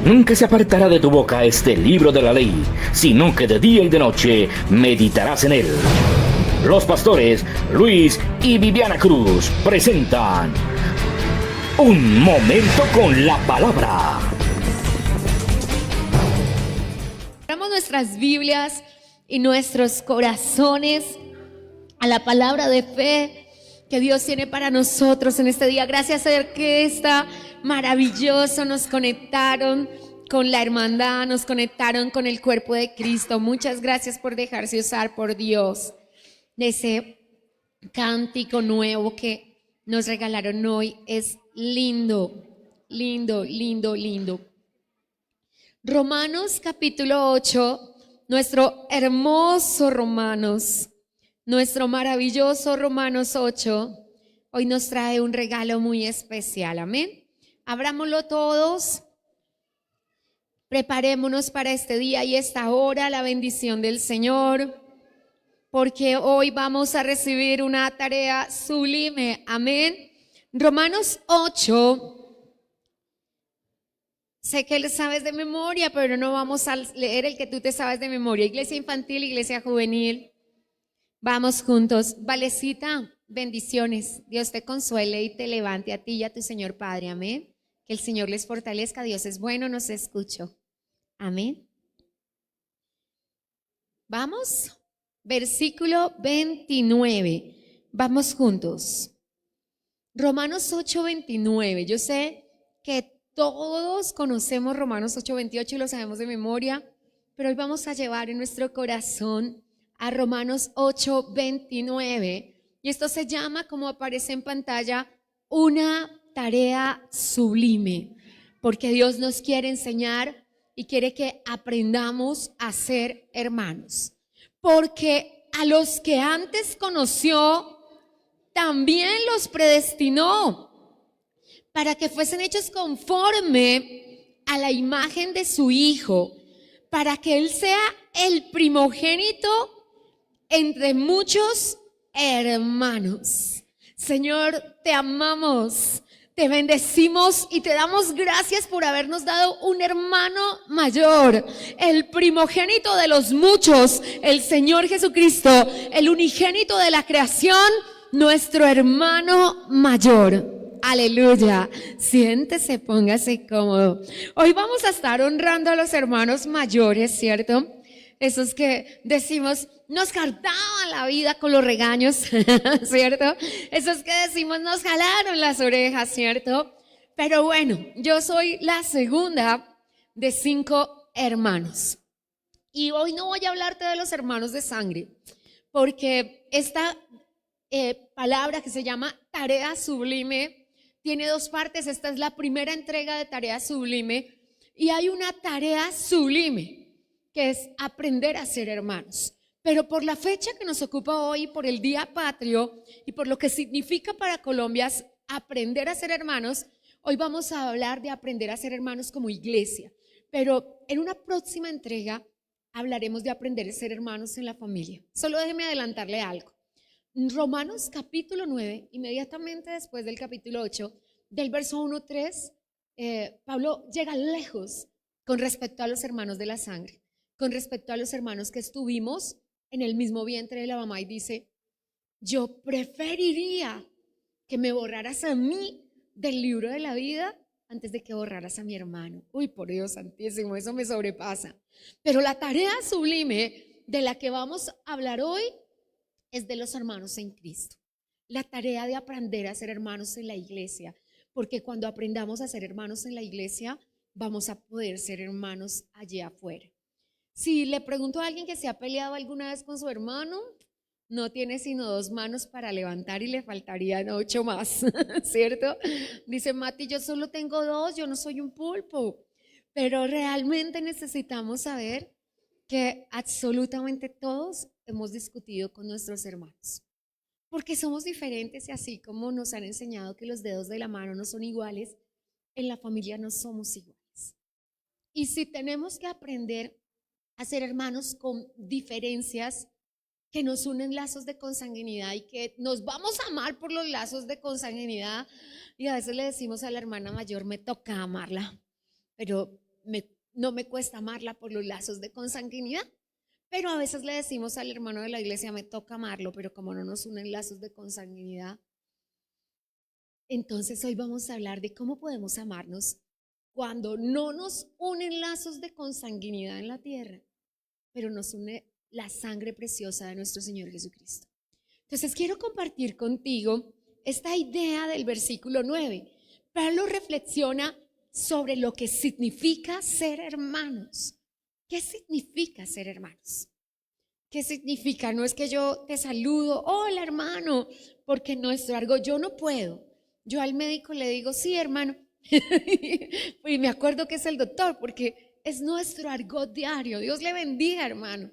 Nunca se apartará de tu boca este libro de la ley, sino que de día y de noche meditarás en él. Los pastores Luis y Viviana Cruz presentan Un Momento con la Palabra. Abramos nuestras Biblias y nuestros corazones a la palabra de fe que Dios tiene para nosotros en este día. Gracias a que está maravilloso, nos conectaron con la hermandad, nos conectaron con el cuerpo de Cristo. Muchas gracias por dejarse usar por Dios. Ese cántico nuevo que nos regalaron hoy es lindo, lindo, lindo, lindo. Romanos capítulo 8, nuestro hermoso Romanos, nuestro maravilloso Romanos 8, hoy nos trae un regalo muy especial, amén. Abrámoslo todos, preparémonos para este día y esta hora, la bendición del Señor, porque hoy vamos a recibir una tarea sublime, amén. Romanos 8. Sé que lo sabes de memoria, pero no vamos a leer el que tú te sabes de memoria. Iglesia infantil, iglesia juvenil. Vamos juntos. Valecita, bendiciones. Dios te consuele y te levante a ti y a tu Señor Padre. Amén. Que el Señor les fortalezca. Dios es bueno, nos escucho. Amén. Vamos. Versículo 29. Vamos juntos. Romanos 8:29. Yo sé que todos conocemos Romanos 8:28 y lo sabemos de memoria, pero hoy vamos a llevar en nuestro corazón a Romanos 8:29. Y esto se llama, como aparece en pantalla, una tarea sublime, porque Dios nos quiere enseñar y quiere que aprendamos a ser hermanos. Porque a los que antes conoció, también los predestinó para que fuesen hechos conforme a la imagen de su Hijo, para que Él sea el primogénito entre muchos hermanos. Señor, te amamos, te bendecimos y te damos gracias por habernos dado un hermano mayor, el primogénito de los muchos, el Señor Jesucristo, el unigénito de la creación, nuestro hermano mayor. Aleluya. Siéntese, póngase cómodo. Hoy vamos a estar honrando a los hermanos mayores, ¿cierto? Esos que decimos, nos cartaban la vida con los regaños, ¿cierto? Esos que decimos, nos jalaron las orejas, ¿cierto? Pero bueno, yo soy la segunda de 5 hermanos. Y hoy no voy a hablarte de los hermanos de sangre, porque esta palabra que se llama tarea sublime tiene 2 partes. Esta es la primera entrega de tarea sublime y hay una tarea sublime que es aprender a ser hermanos. Pero por la fecha que nos ocupa hoy, por el Día Patrio y por lo que significa para Colombia aprender a ser hermanos, hoy vamos a hablar de aprender a ser hermanos como iglesia. Pero en una próxima entrega hablaremos de aprender a ser hermanos en la familia. Solo déjeme adelantarle algo. Romanos capítulo 9, inmediatamente después del capítulo 8, del verso 1-3, Pablo llega lejos con respecto a los hermanos de la sangre, con respecto a los hermanos que estuvimos en el mismo vientre de la mamá, y dice, yo preferiría que me borraras a mí del libro de la vida antes de que borraras a mi hermano. Uy, por Dios santísimo, eso me sobrepasa. Pero la tarea sublime de la que vamos a hablar hoy es de los hermanos en Cristo. La tarea de aprender a ser hermanos en la iglesia, porque cuando aprendamos a ser hermanos en la iglesia, vamos a poder ser hermanos allá afuera. Si le pregunto a alguien que se ha peleado alguna vez con su hermano, no tiene sino 2 manos para levantar y le faltarían 8 más, ¿cierto? Dice Mati, yo solo tengo 2, yo no soy un pulpo. Pero realmente necesitamos saber que absolutamente todos hemos discutido con nuestros hermanos, porque somos diferentes y así como nos han enseñado que los dedos de la mano no son iguales, en la familia no somos iguales. Y si tenemos que aprender a ser hermanos con diferencias que nos unen lazos de consanguinidad y que nos vamos a amar por los lazos de consanguinidad, y a veces le decimos a la hermana mayor, me toca amarla, pero no me cuesta amarla por los lazos de consanguinidad. Pero a veces le decimos al hermano de la iglesia, me toca amarlo, pero como no nos unen lazos de consanguinidad, entonces hoy vamos a hablar de cómo podemos amarnos cuando no nos unen lazos de consanguinidad en la tierra, pero nos une la sangre preciosa de nuestro Señor Jesucristo. Entonces quiero compartir contigo esta idea del versículo 9. Pablo reflexiona sobre lo que significa ser hermanos. ¿Qué significa ser hermanos? ¿Qué significa? No es que yo te saludo, hola hermano, porque nuestro argot, yo no puedo. Yo al médico le digo, sí hermano, y me acuerdo que es el doctor, porque es nuestro argot diario. Dios le bendiga, hermano.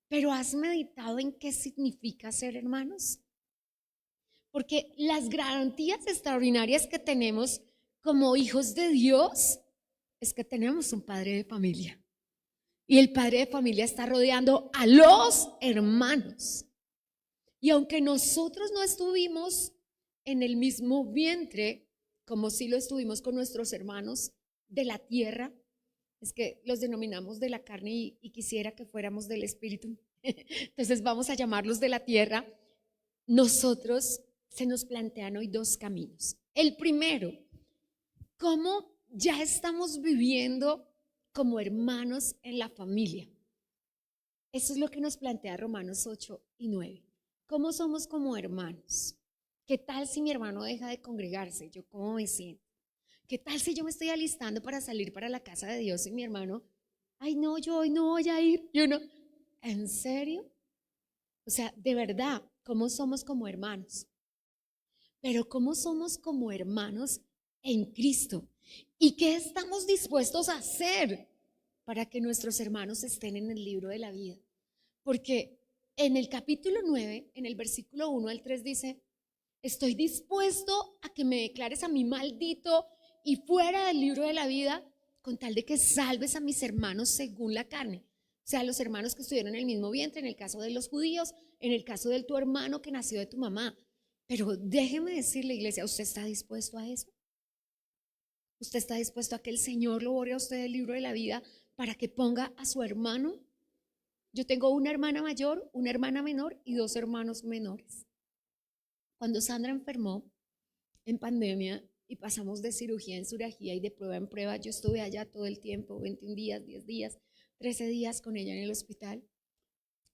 Pero ¿has meditado en qué significa ser hermanos? Porque las garantías extraordinarias que tenemos como hijos de Dios es que tenemos un padre de familia. Y el padre de familia está rodeando a los hermanos. Y aunque nosotros no estuvimos en el mismo vientre, como si lo estuvimos con nuestros hermanos de la tierra, es que los denominamos de la carne y quisiera que fuéramos del espíritu. Entonces vamos a llamarlos de la tierra. Nosotros se nos plantean hoy dos caminos. El primero, ¿cómo ya estamos viviendo como hermanos en la familia? Eso es lo que nos plantea Romanos 8 y 9. ¿Cómo somos como hermanos? ¿Qué tal si mi hermano deja de congregarse? ¿Yo cómo me siento? ¿Qué tal si yo me estoy alistando para salir para la casa de Dios y mi hermano, ay no, yo hoy no voy a ir? Yo no. ¿En serio? O sea, de verdad, ¿cómo somos como hermanos? Pero ¿cómo somos como hermanos en Cristo? ¿Y qué estamos dispuestos a hacer para que nuestros hermanos estén en el libro de la vida? Porque en el capítulo 9, en el versículo 1 al 3 dice, estoy dispuesto a que me declares a mí maldito y fuera del libro de la vida con tal de que salves a mis hermanos según la carne. O sea, los hermanos que estuvieron en el mismo vientre, en el caso de los judíos, en el caso de tu hermano que nació de tu mamá. Pero déjeme decirle, iglesia, ¿usted está dispuesto a eso? ¿Usted está dispuesto a que el Señor lo borre a usted del libro de la vida para que ponga a su hermano? Yo tengo una hermana mayor, una hermana menor y dos hermanos menores. Cuando Sandra enfermó en pandemia y pasamos de cirugía en cirugía y de prueba en prueba, yo estuve allá todo el tiempo, 21 días, 10 días, 13 días con ella en el hospital.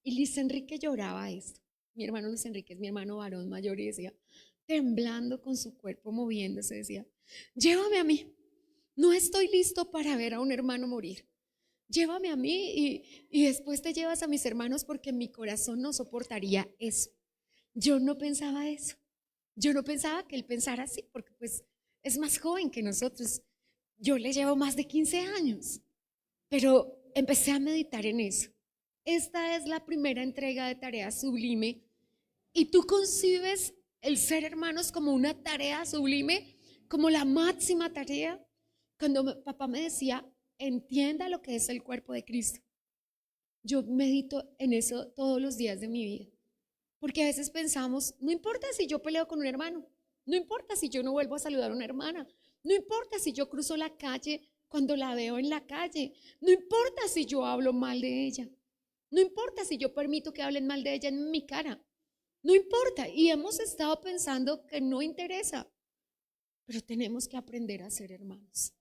Y Luis Enrique lloraba esto. Mi hermano Luis Enrique es mi hermano varón mayor y decía, temblando con su cuerpo moviéndose, decía, llévame a mí, no estoy listo para ver a un hermano morir. Llévame a mí y después te llevas a mis hermanos porque mi corazón no soportaría eso. Yo no pensaba eso. Yo no pensaba que él pensara así porque pues es más joven que nosotros. Yo le llevo más de 15 años, pero empecé a meditar en eso. Esta es la primera entrega de Tarea Sublime y tú concibes el ser hermanos como una tarea sublime, como la máxima tarea. Cuando papá me decía, entienda lo que es el cuerpo de Cristo, yo medito en eso todos los días de mi vida. Porque a veces pensamos, no importa si yo peleo con un hermano, no importa si yo no vuelvo a saludar a una hermana, no importa si yo cruzo la calle cuando la veo en la calle, no importa si yo hablo mal de ella, no importa si yo permito que hablen mal de ella en mi cara, no importa. Y hemos estado pensando que no interesa, pero tenemos que aprender a ser hermanos.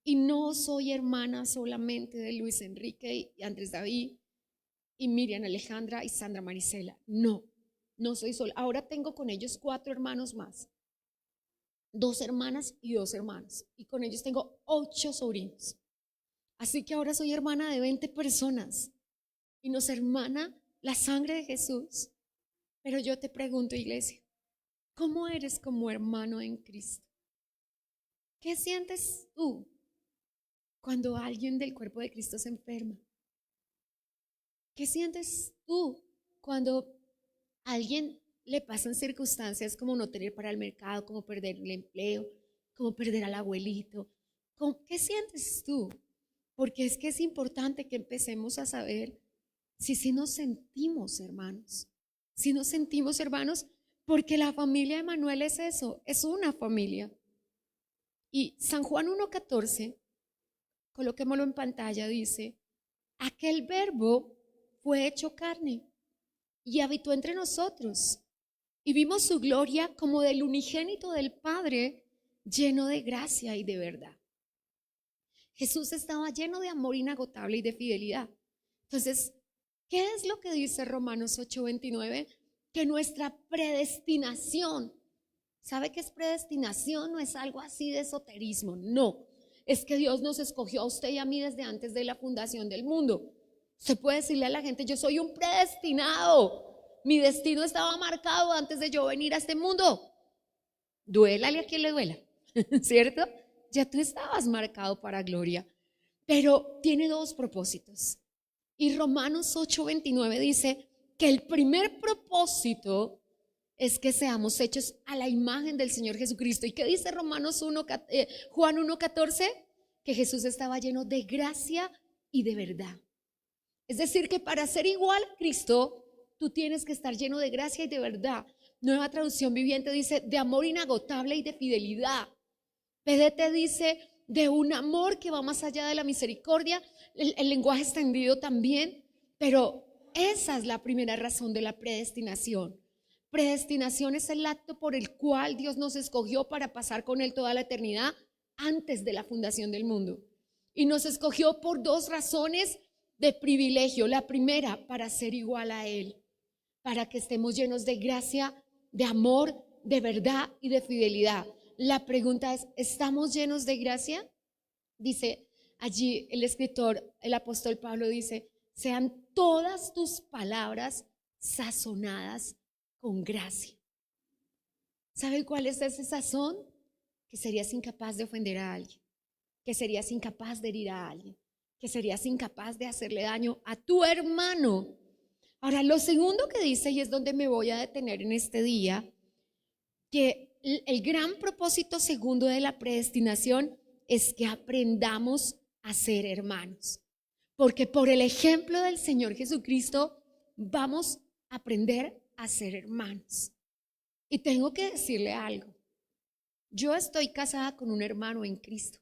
Y no soy hermana solamente de Luis Enrique y Andrés David y Miriam Alejandra y Sandra Marisela. No, no soy sola. Ahora tengo con ellos 4 hermanos más. 2 hermanas y 2 hermanos. Y con ellos tengo 8 sobrinos. Así que ahora soy hermana de 20 personas. Y nos hermana la sangre de Jesús. Pero yo te pregunto, iglesia, ¿cómo eres como hermano en Cristo? ¿Qué sientes tú cuando alguien del cuerpo de Cristo se enferma? ¿Qué sientes tú cuando a alguien le pasan circunstancias como no tener para el mercado, como perder el empleo, como perder al abuelito? ¿Qué sientes tú? Porque es que es importante que empecemos a saber si nos sentimos hermanos. Si nos sentimos hermanos, porque la familia de Manuel es eso, es una familia. Y San Juan 1:14 coloquémoslo en pantalla, dice, aquel verbo fue hecho carne y habitó entre nosotros y vimos su gloria como del unigénito del Padre, lleno de gracia y de verdad. Jesús estaba lleno de amor inagotable y de fidelidad. Entonces, ¿qué es lo que dice Romanos 8:29? Que nuestra predestinación, ¿sabe qué es predestinación? No es algo así de esoterismo, no. Es que Dios nos escogió a usted y a mí desde antes de la fundación del mundo. Usted puede decirle a la gente, yo soy un predestinado. Mi destino estaba marcado antes de yo venir a este mundo. Duélale a quien le duela, ¿cierto? Ya tú estabas marcado para gloria. Pero tiene dos propósitos. Y Romanos 8:29 dice que el primer propósito es que seamos hechos a la imagen del Señor Jesucristo. ¿Y qué dice Juan 1:14? Que Jesús estaba lleno de gracia y de verdad. Es decir, que para ser igual a Cristo, tú tienes que estar lleno de gracia y de verdad. Nueva Traducción Viviente dice de amor inagotable y de fidelidad. PDT dice de un amor que va más allá de la misericordia. El lenguaje extendido también, pero esa es la primera razón de la predestinación. Predestinación es el acto por el cual Dios nos escogió para pasar con Él toda la eternidad antes de la fundación del mundo. Y nos escogió por dos razones de privilegio. La primera, para ser igual a Él, para que estemos llenos de gracia, de amor, de verdad y de fidelidad. La pregunta es, ¿estamos llenos de gracia? Dice allí el escritor, el apóstol Pablo dice, sean todas tus palabras sazonadas con gracia. ¿Sabe cuál es ese sazón? Que serías incapaz de ofender a alguien, que serías incapaz de herir a alguien, que serías incapaz de hacerle daño a tu hermano. Ahora, lo segundo que dice, y es donde me voy a detener en este día, que el gran propósito segundo de la predestinación es que aprendamos a ser hermanos. Porque por el ejemplo del Señor Jesucristo vamos a aprender a ser hermanos. Y tengo que decirle algo. Yo estoy casada con un hermano en Cristo,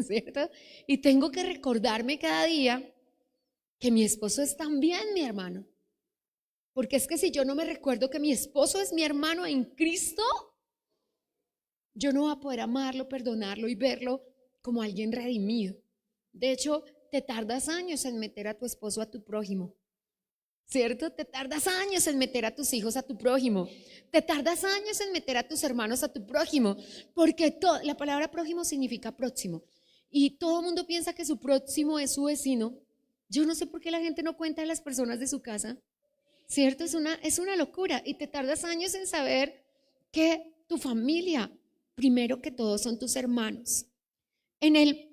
¿cierto? Y tengo que recordarme cada día que mi esposo es también mi hermano. Porque es que si yo no me recuerdo que mi esposo es mi hermano en Cristo, yo no voy a poder amarlo, perdonarlo y verlo como alguien redimido. De hecho, te tardas años en meter a tu esposo a tu prójimo, ¿cierto? Te tardas años en meter a tus hijos a tu prójimo. Te tardas años en meter a tus hermanos a tu prójimo, porque la palabra prójimo significa próximo. Y todo el mundo piensa que su próximo es su vecino. Yo no sé por qué la gente no cuenta a las personas de su casa, ¿cierto? Es una locura. Y te tardas años en saber que tu familia, primero que todo, son tus hermanos. En el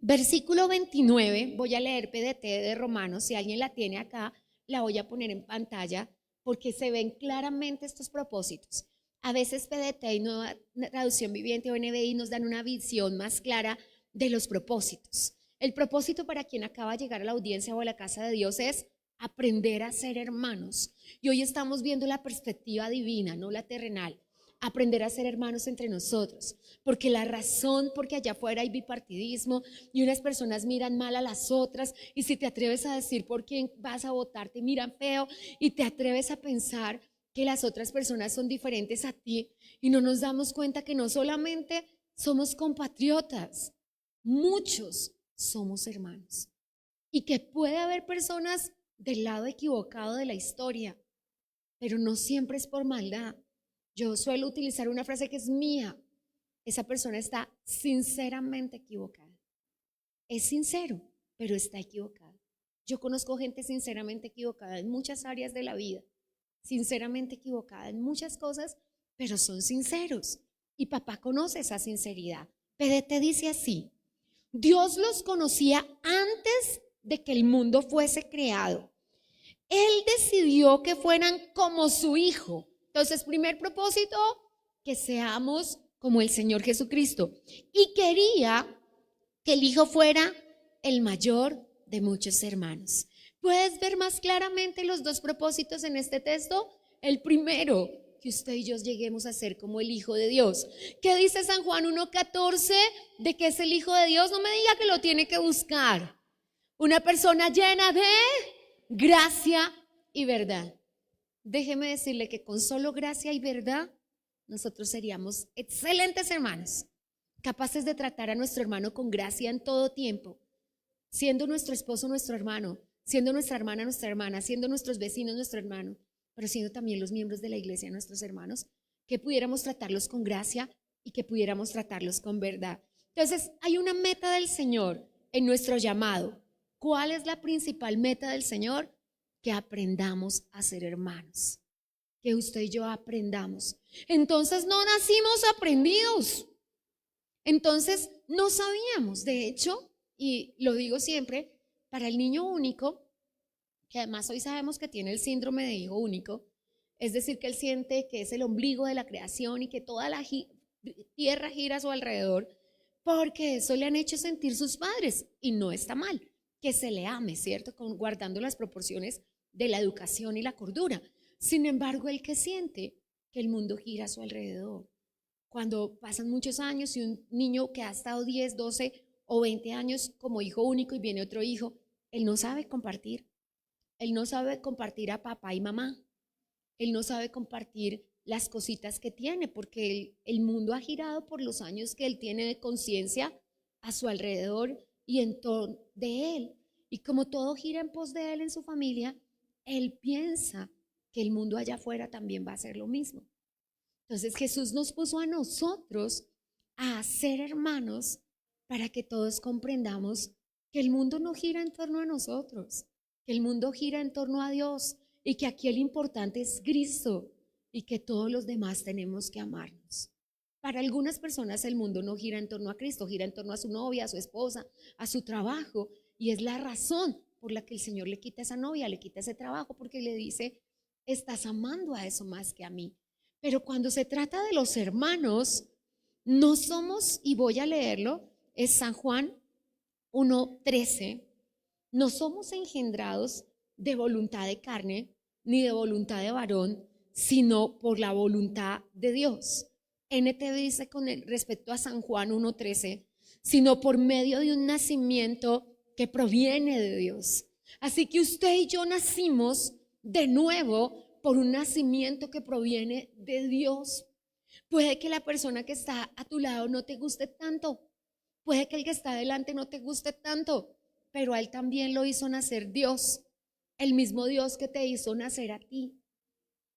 versículo 29, voy a leer PDT de Romanos, si alguien la tiene acá, la voy a poner en pantalla porque se ven claramente estos propósitos. A veces PDT y Nueva Traducción Viviente o NBI nos dan una visión más clara de los propósitos. El propósito para quien acaba de llegar a la audiencia o a la casa de Dios es aprender a ser hermanos. Y hoy estamos viendo la perspectiva divina, no la terrenal. Aprender a ser hermanos entre nosotros, porque la razón porque allá afuera hay bipartidismo y unas personas miran mal a las otras, y si te atreves a decir por quién vas a votar te miran feo, y te atreves a pensar que las otras personas son diferentes a ti, y no nos damos cuenta que no solamente somos compatriotas, muchos somos hermanos, y que puede haber personas del lado equivocado de la historia, pero no siempre es por maldad. Yo suelo utilizar una frase que es mía. Esa persona está sinceramente equivocada. Es sincero, pero está equivocada. Yo conozco gente sinceramente equivocada en muchas áreas de la vida, sinceramente equivocada en muchas cosas, pero son sinceros. Y papá conoce esa sinceridad. PDT dice así: Dios los conocía antes de que el mundo fuese creado. Él decidió que fueran como su Hijo. Entonces, primer propósito, que seamos como el Señor Jesucristo. Y quería que el Hijo fuera el mayor de muchos hermanos. ¿Puedes ver más claramente los dos propósitos en este texto? El primero, que usted y yo lleguemos a ser como el Hijo de Dios. ¿Qué dice San Juan 1:14 de que es el Hijo de Dios? No me diga que lo tiene que buscar. Una persona llena de gracia y verdad. Déjeme decirle que con solo gracia y verdad nosotros seríamos excelentes hermanos, capaces de tratar a nuestro hermano con gracia en todo tiempo, siendo nuestro esposo nuestro hermano, siendo nuestra hermana, siendo nuestros vecinos nuestro hermano, pero siendo también los miembros de la iglesia nuestros hermanos, que pudiéramos tratarlos con gracia y que pudiéramos tratarlos con verdad. Entonces, hay una meta del Señor en nuestro llamado. ¿Cuál es la principal meta del Señor? Que aprendamos a ser hermanos, que usted y yo aprendamos. Entonces no nacimos aprendidos, entonces no sabíamos. De hecho, y lo digo siempre, para el niño único, que además hoy sabemos que tiene el síndrome de hijo único, es decir, que él siente que es el ombligo de la creación y que toda la tierra gira a su alrededor, porque eso le han hecho sentir sus padres, y no está mal que se le ame, ¿cierto? Guardando las proporciones de la educación y la cordura. Sin embargo, el que siente que el mundo gira a su alrededor, cuando pasan muchos años y un niño que ha estado 10, 12 o 20 años como hijo único y viene otro hijo, él no sabe compartir. Él no sabe compartir a papá y mamá. Él no sabe compartir las cositas que tiene, porque el mundo ha girado por los años que él tiene de conciencia a su alrededor y en torno de él. Y como todo gira en pos de él en su familia, él piensa que el mundo allá afuera también va a ser lo mismo. Entonces Jesús nos puso a nosotros a ser hermanos para que todos comprendamos que el mundo no gira en torno a nosotros, que el mundo gira en torno a Dios y que aquí el importante es Cristo y que todos los demás tenemos que amarnos. Para algunas personas el mundo no gira en torno a Cristo, gira en torno a su novia, a su esposa, a su trabajo, y es la razón por la que el Señor le quita esa novia, le quita ese trabajo, porque le dice, estás amando a eso más que a mí. Pero cuando se trata de los hermanos, no somos, y voy a leerlo, es San Juan 1:13, no somos engendrados de voluntad de carne, ni de voluntad de varón, sino por la voluntad de Dios. NTV dice con respecto a San Juan 1:13, sino por medio de un nacimiento que proviene de Dios. Así que usted y yo nacimos de nuevo por un nacimiento que proviene de Dios. Puede que la persona que está a tu lado no te guste tanto, puede que el que está adelante no te guste tanto, pero a él también lo hizo nacer Dios, el mismo Dios que te hizo nacer a ti.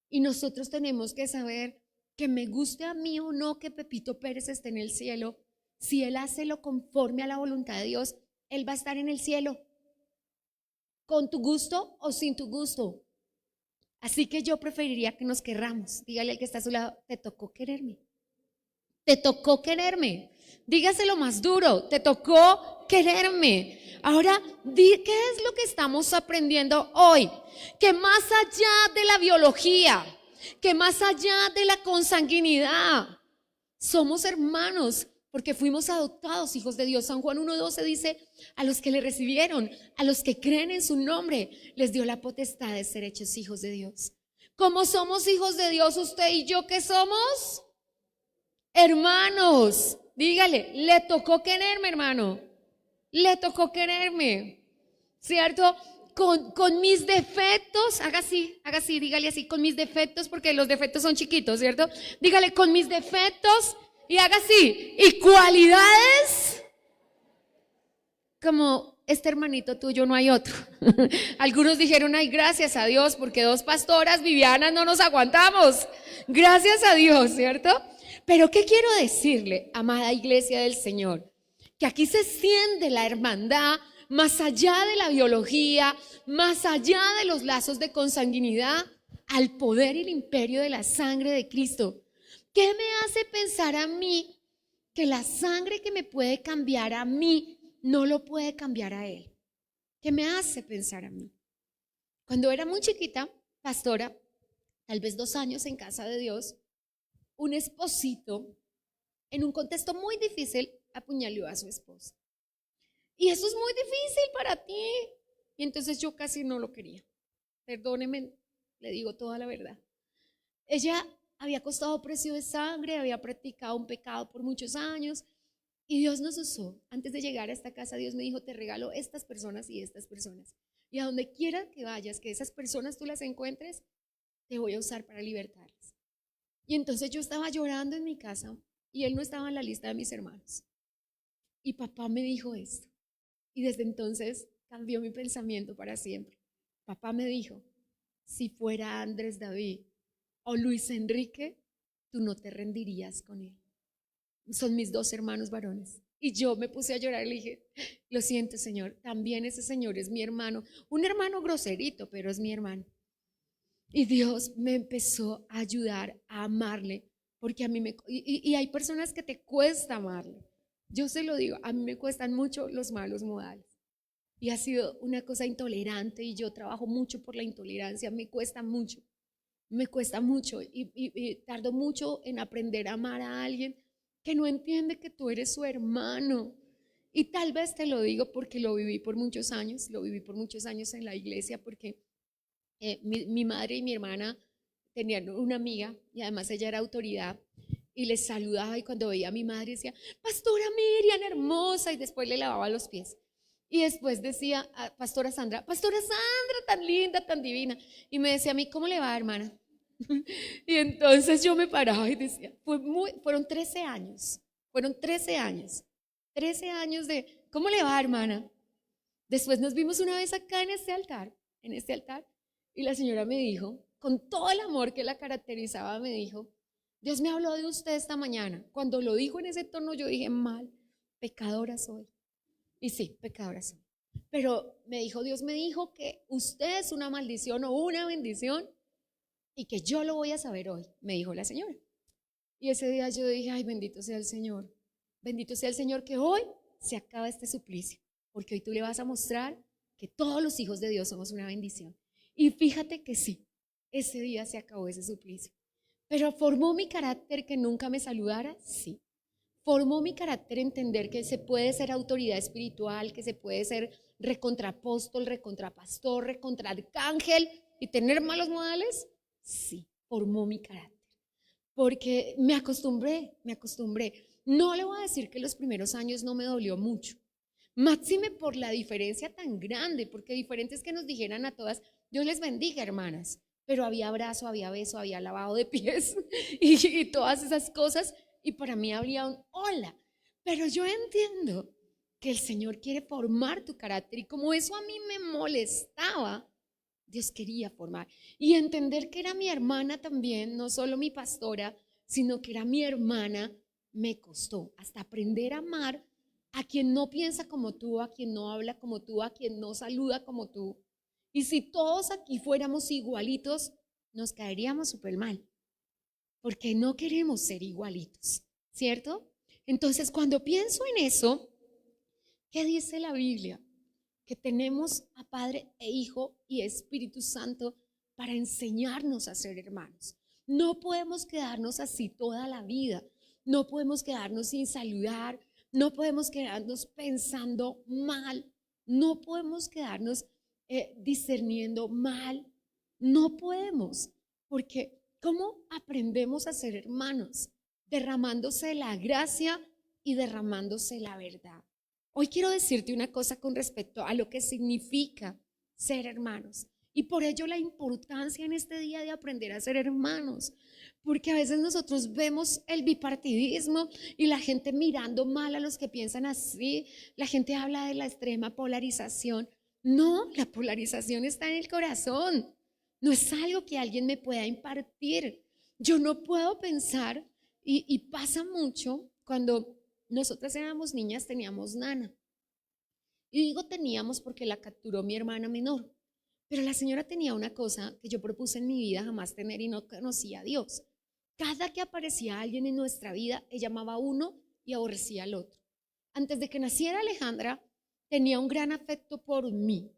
Y nosotros tenemos que saber que me guste a mí o no que Pepito Pérez esté en el cielo, si él hace lo conforme a la voluntad de Dios, él va a estar en el cielo, con tu gusto o sin tu gusto. Así que yo preferiría que nos querramos. Dígale al que está a su lado, te tocó quererme. Te tocó quererme. Dígaselo más duro, te tocó quererme. Ahora, ¿qué es lo que estamos aprendiendo hoy? Que más allá de la biología, que más allá de la consanguinidad, somos hermanos porque fuimos adoptados hijos de Dios. San Juan 1:12 dice, a los que le recibieron, a los que creen en su nombre, les dio la potestad de ser hechos hijos de Dios. ¿Cómo somos hijos de Dios usted y yo que somos? Hermanos. Dígale, le tocó quererme, hermano. Le tocó quererme, ¿cierto? Con mis defectos, haga así, dígale así, con mis defectos, porque los defectos son chiquitos, ¿cierto? Dígale, con mis defectos, y haga así, y cualidades, como este hermanito tuyo no hay otro. Algunos dijeron, ay, gracias a Dios, porque dos pastoras Vivianas no nos aguantamos. Gracias a Dios, ¿cierto? Pero ¿qué quiero decirle, amada iglesia del Señor? Que aquí se extiende la hermandad más allá de la biología, más allá de los lazos de consanguinidad, al poder y el imperio de la sangre de Cristo. ¿Qué me hace pensar a mí que la sangre que me puede cambiar a mí no lo puede cambiar a él? ¿Qué me hace pensar a mí? Cuando era muy chiquita, pastora, tal vez 2 años en casa de Dios, un esposito, en un contexto muy difícil, apuñaló a su esposa. Y eso es muy difícil para ti. Y entonces yo casi no lo quería. Perdóneme, le digo toda la verdad. Ella había costado precio de sangre, había practicado un pecado por muchos años y Dios nos usó. Antes de llegar a esta casa, Dios me dijo, te regalo estas personas y estas personas. Y a donde quiera que vayas, que esas personas tú las encuentres, te voy a usar para libertarlas. Y entonces yo estaba llorando en mi casa y él no estaba en la lista de mis hermanos. Y papá me dijo esto. Y desde entonces cambió mi pensamiento para siempre. Papá me dijo, si fuera Andrés David o Luis Enrique, tú no te rendirías con él. Son mis dos hermanos varones. Y yo me puse a llorar y le dije, lo siento, Señor, también ese señor es mi hermano. Un hermano groserito, pero es mi hermano. Y Dios me empezó a ayudar a amarle, porque a mí y hay personas que te cuesta amarle. Yo se lo digo, a mí me cuestan mucho los malos modales. Y ha sido una cosa intolerante y yo trabajo mucho por la intolerancia, me cuesta mucho y tardo mucho en aprender a amar a alguien que no entiende que tú eres su hermano. Y tal vez te lo digo porque lo viví por muchos años en la iglesia, porque mi madre y mi hermana tenían una amiga y además ella era autoridad y les saludaba y cuando veía a mi madre decía, Pastora Miriam, hermosa, y después le lavaba los pies. Y después decía a Pastora Sandra, tan linda, tan divina. Y me decía a mí, ¿cómo le va, hermana? Y entonces yo me paraba y decía, fueron 13 años, 13 años de, ¿cómo le va, hermana? Después nos vimos una vez acá en este altar, y la señora me dijo, con todo el amor que la caracterizaba, me dijo, Dios me habló de usted esta mañana. Cuando lo dijo en ese tono, yo dije, mal, pecadora soy. Y sí, pecadora soy. Pero me dijo, Dios me dijo que usted es una maldición o una bendición y que yo lo voy a saber hoy, me dijo la señora. Y ese día yo dije, ay, bendito sea el Señor que hoy se acaba este suplicio, porque hoy tú le vas a mostrar que todos los hijos de Dios somos una bendición. Y fíjate que sí, ese día se acabó ese suplicio. Pero formó mi carácter que nunca me saludara, sí. Formó mi carácter entender que se puede ser autoridad espiritual, que se puede ser recontrapóstol, recontrapastor, recontraarcángel y tener malos modales, sí, formó mi carácter. Porque me acostumbré. No le voy a decir que los primeros años no me dolió mucho. Máxime por la diferencia tan grande, porque diferente es que nos dijeran a todas, Dios les bendiga, hermanas, pero había abrazo, había beso, había lavado de pies y todas esas cosas, y para mí habría un hola. Pero yo entiendo que el Señor quiere formar tu carácter, y como eso a mí me molestaba, Dios quería formar. Y entender que era mi hermana también, no solo mi pastora, sino que era mi hermana, me costó hasta aprender a amar a quien no piensa como tú, a quien no habla como tú, a quien no saluda como tú. Y si todos aquí fuéramos igualitos, nos caeríamos súper mal, porque no queremos ser igualitos, ¿cierto? Entonces, cuando pienso en eso, ¿qué dice la Biblia? Que tenemos a Padre e Hijo y Espíritu Santo para enseñarnos a ser hermanos. No podemos quedarnos así toda la vida, no podemos quedarnos sin saludar, no podemos quedarnos pensando mal, no podemos quedarnos discerniendo mal, no podemos, porque ¿cómo aprendemos a ser hermanos? Derramándose la gracia y derramándose la verdad. Hoy quiero decirte una cosa con respecto a lo que significa ser hermanos, y por ello la importancia en este día de aprender a ser hermanos, porque a veces nosotros vemos el bipartidismo y la gente mirando mal a los que piensan así, la gente habla de la extrema polarización. No, la polarización está en el corazón, no es algo que alguien me pueda impartir. Yo no puedo pensar, y pasa mucho cuando nosotras éramos niñas, teníamos nana. Y digo teníamos porque la capturó mi hermana menor. Pero la señora tenía una cosa que yo propuse en mi vida jamás tener, y no conocía a Dios. Cada que aparecía alguien en nuestra vida, ella amaba a uno y aborrecía al otro. Antes de que naciera Alejandra, tenía un gran afecto por mí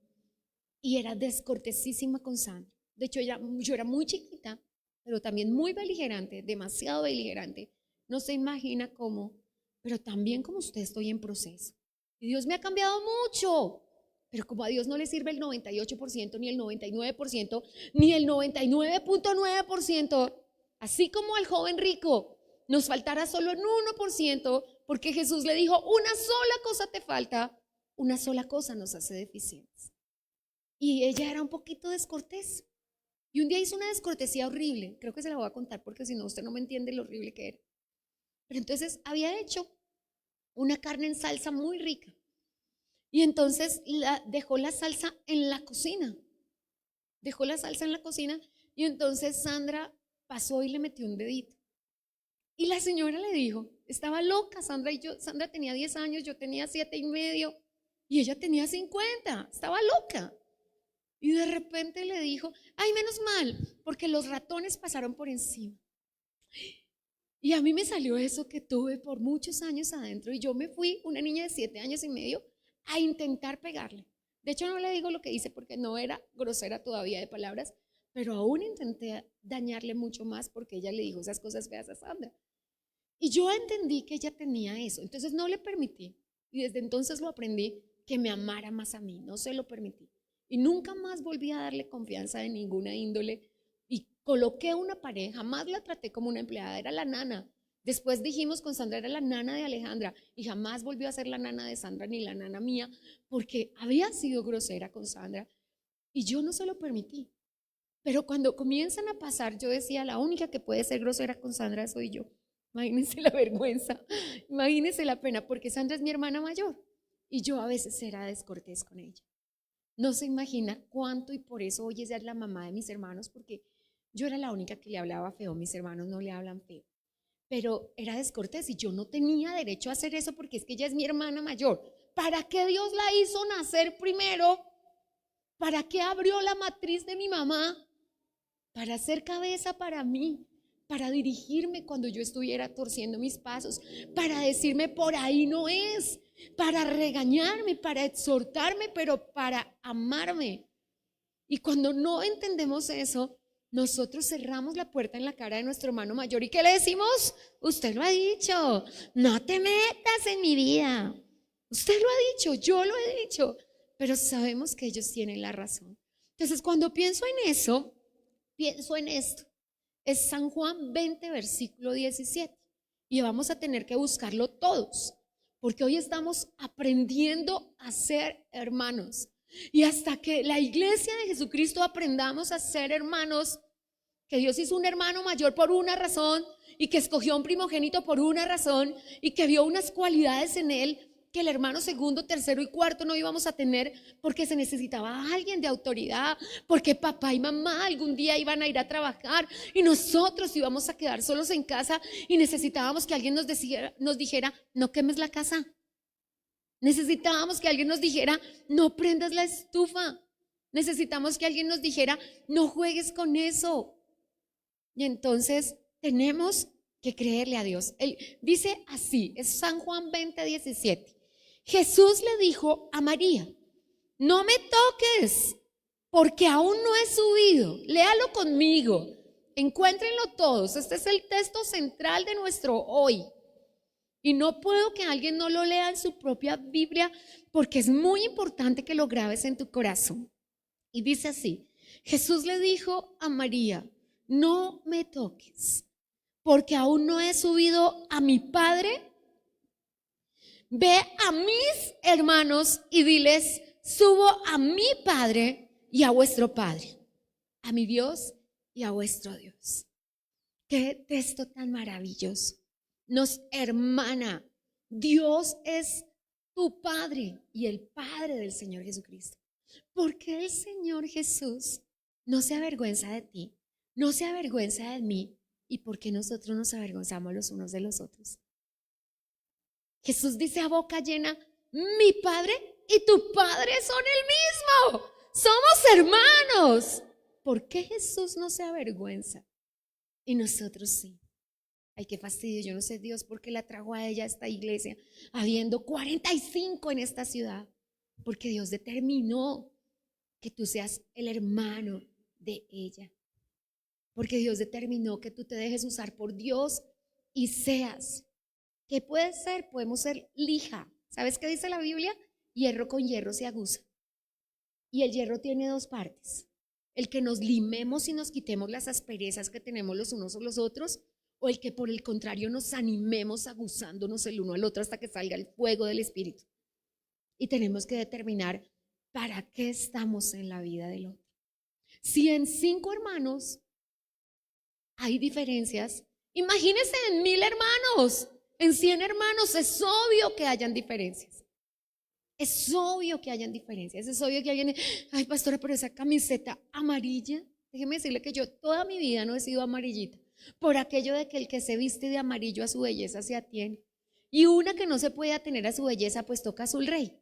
y era descortesísima con Sandra. De hecho, yo era muy chiquita, pero también muy beligerante, demasiado beligerante. No se imagina cómo, pero también como usted estoy en proceso. Y Dios me ha cambiado mucho. Pero como a Dios no le sirve el 98%, ni el 99%, ni el 99.9%, Así como al joven rico nos faltara solo el 1%, porque Jesús le dijo, una sola cosa te falta, una sola cosa nos hace deficientes. Y ella era un poquito descortés. Y un día hizo una descortesía horrible. Creo que se la voy a contar porque si no usted no me entiende lo horrible que era. Pero entonces había hecho una carne en salsa muy rica. Y entonces dejó la salsa en la cocina. Dejó la salsa en la cocina y entonces Sandra pasó y le metió un dedito. Y la señora le dijo, estaba loca Sandra y yo. Sandra tenía 10 años, yo tenía 7 y medio y ella tenía 50. Estaba loca. Y de repente le dijo, ay, menos mal, porque los ratones pasaron por encima. Y a mí me salió eso que tuve por muchos años adentro. Y yo me fui, una niña de 7 años y medio, a intentar pegarle. De hecho, no le digo lo que hice porque no era grosera todavía de palabras, pero aún intenté dañarle mucho más porque ella le dijo esas cosas feas a Sandra. Y yo entendí que ella tenía eso. Entonces no le permití. Y desde entonces lo aprendí, que me amara más a mí. No se lo permití. Y nunca más volví a darle confianza de ninguna índole. Y coloqué una pared, jamás la traté como una empleada, era la nana. Después dijimos con Sandra, era la nana de Alejandra. Y jamás volvió a ser la nana de Sandra ni la nana mía, porque había sido grosera con Sandra. Y yo no se lo permití. Pero cuando comienzan a pasar, yo decía, la única que puede ser grosera con Sandra soy yo. Imagínense la vergüenza, imagínense la pena, porque Sandra es mi hermana mayor. Y yo a veces era descortés con ella. No se imagina cuánto, y por eso hoy ella es la mamá de mis hermanos, porque yo era la única que le hablaba feo, mis hermanos no le hablan feo. Pero era descortés y yo no tenía derecho a hacer eso porque es que ella es mi hermana mayor. ¿Para qué Dios la hizo nacer primero? ¿Para qué abrió la matriz de mi mamá? Para ser cabeza para mí, para dirigirme cuando yo estuviera torciendo mis pasos, para decirme por ahí no es, para regañarme, para exhortarme, pero para amarme. Y cuando no entendemos eso, nosotros cerramos la puerta en la cara de nuestro hermano mayor. ¿Y qué le decimos? Usted lo ha dicho, no te metas en mi vida. Usted lo ha dicho, yo lo he dicho, pero sabemos que ellos tienen la razón. Entonces, cuando pienso en eso, pienso en esto. Es San Juan 20, versículo 17. Y vamos a tener que buscarlo todos, porque hoy estamos aprendiendo a ser hermanos. Y hasta que la iglesia de Jesucristo aprendamos a ser hermanos, que Dios hizo un hermano mayor por una razón y que escogió un primogénito por una razón y que vio unas cualidades en él que el hermano segundo, tercero y cuarto no íbamos a tener porque se necesitaba alguien de autoridad, porque papá y mamá algún día iban a ir a trabajar y nosotros íbamos a quedar solos en casa y necesitábamos que alguien nos dijera, no quemes la casa. Necesitábamos que alguien nos dijera, no prendas la estufa. Necesitamos que alguien nos dijera, no juegues con eso. Y entonces tenemos que creerle a Dios. Él dice así, es San Juan 20, 17. Jesús le dijo a María, no me toques, porque aún no he subido. Léalo conmigo, encuéntrenlo todos. Este es el texto central de nuestro hoy. Y no puedo que alguien no lo lea en su propia Biblia, porque es muy importante que lo grabes en tu corazón. Y dice así, Jesús le dijo a María, no me toques, porque aún no he subido a mi Padre. Ve a mis hermanos y diles, subo a mi Padre y a vuestro Padre, a mi Dios y a vuestro Dios. Qué texto tan maravilloso. Nos hermana. Dios es tu Padre y el Padre del Señor Jesucristo. ¿Por qué el Señor Jesús no se avergüenza de ti, no se avergüenza de mí? ¿Y por qué nosotros nos avergonzamos los unos de los otros? Jesús dice a boca llena, mi Padre y tu Padre son el mismo. Somos hermanos. ¿Por qué Jesús no se avergüenza? Y nosotros sí. Ay, qué fastidio, yo no sé Dios por qué la trajo a ella a esta iglesia, habiendo 45 en esta ciudad. Porque Dios determinó que tú seas el hermano de ella. Porque Dios determinó que tú te dejes usar por Dios y seas. ¿Qué puede ser? Podemos ser lija. ¿Sabes qué dice la Biblia? Hierro con hierro se aguza. Y el hierro tiene dos partes. el que nos limemos y nos quitemos las asperezas que tenemos los unos o los otros, o el que por el contrario nos animemos aguzándonos el uno al otro hasta que salga el fuego del Espíritu. Y tenemos que determinar para qué estamos en la vida del otro. Si en 5 hermanos hay diferencias, imagínense en 1000 hermanos, en 100 hermanos, es obvio que hayan diferencias. Es obvio que hayan diferencias, es obvio que alguien, ay pastora, pero esa camiseta amarilla, déjeme decirle que yo toda mi vida no he sido amarillita, por aquello de que el que se viste de amarillo a su belleza se atiene, y una que no se puede atener a su belleza, pues toca azul rey,